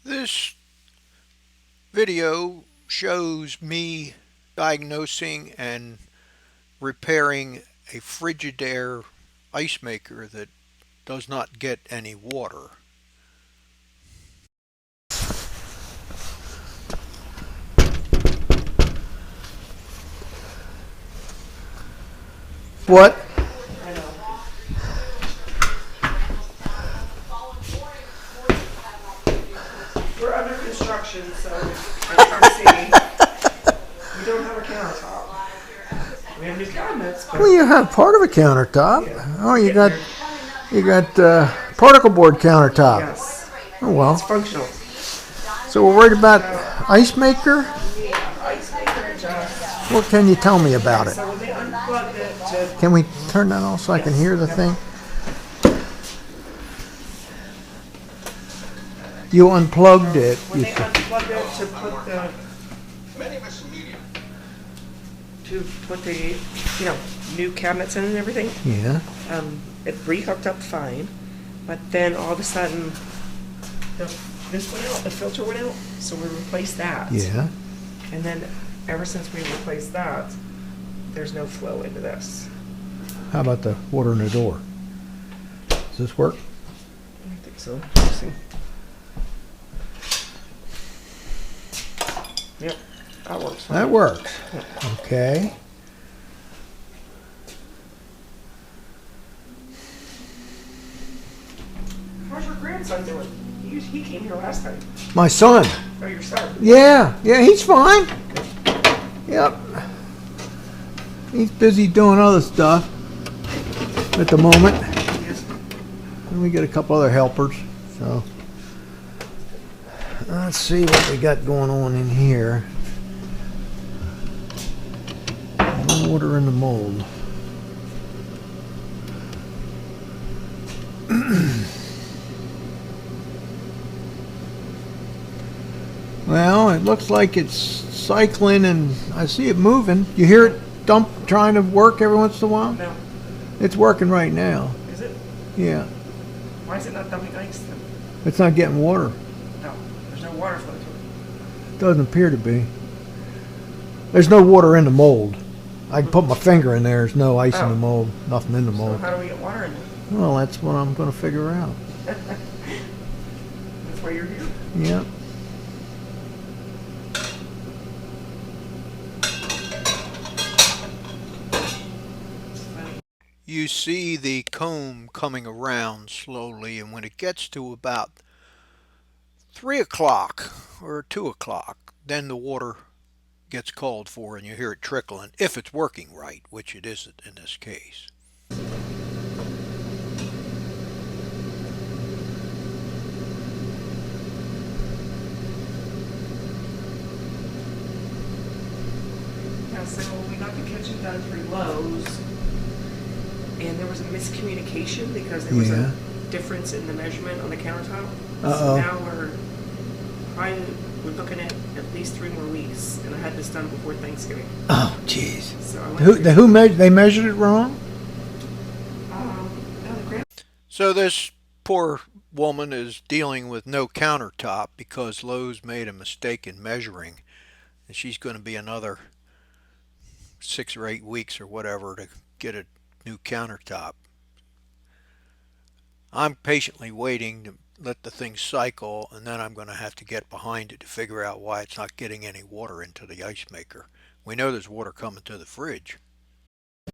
This video shows me diagnosing and repairing a Frigidaire Icemaker that does not get any water. What? I know. We're under construction, so I'm seeing we don't have a countertop. We have new cabinets, but Well, you have part of a countertop. yeah, Oh, you getting got there. you got particle board countertop. Yes, Oh well. it's functional. So we're worried about ice maker. Ice maker just What can you tell me about it? so when they unplugged it, to Can we turn that off so I can hear the thing? You unplugged it. when they unplugged it to put the new cabinets in and everything, Yeah. it re-hooked up fine, but then all of a sudden this went out, the filter went out, so we replaced that. Yeah. And then ever since we replaced that, there's no flow into this. How about the water in the door? Does this work? I think so. Let's see. Yep, that works fine. That works. Okay. How's your grandson doing? He came here last time. My son. Oh, your son. Yeah. Yeah, he's fine. Yep. He's busy doing other stuff at the moment. Yes. And we got a couple other helpers. So let's see what we got going on in here. No water in the mold. Well, it looks like it's cycling and I see it moving. You hear it trying to work every once in a while? No. It's working right now. Is it? Yeah. Why is it not dumping ice then? It's not getting water. No. There's no water flow to it. Doesn't appear to be. There's no water in the mold. I can put my finger in there. There's no ice in the Oh. mold. Nothing in the So mold. how do we get water in it? Well, that's what I'm going to figure out. That's why you're here. Yep. You see the comb coming around slowly, and when it gets to about 3 o'clock or 2 o'clock, then the water gets called for and you hear it trickling, if it's working right, which it isn't in this case. Yeah, so we got the kitchen done through Lowe's, and there was a miscommunication because there was Yeah. a difference in the measurement on the countertop. Uh-oh. So now we're looking at least 3 more weeks, and I had this done before Thanksgiving. Oh, jeez. So I went Who, through, they measured it wrong? no, the grand. So this poor woman is dealing with no countertop because Lowe's made a mistake in measuring, and she's going to be another 6 or 8 weeks or whatever to get a new countertop. I'm patiently waiting to let the thing cycle, and then I'm going to have to get behind it to figure out why it's not getting any water into the ice maker. We know there's water coming to the fridge.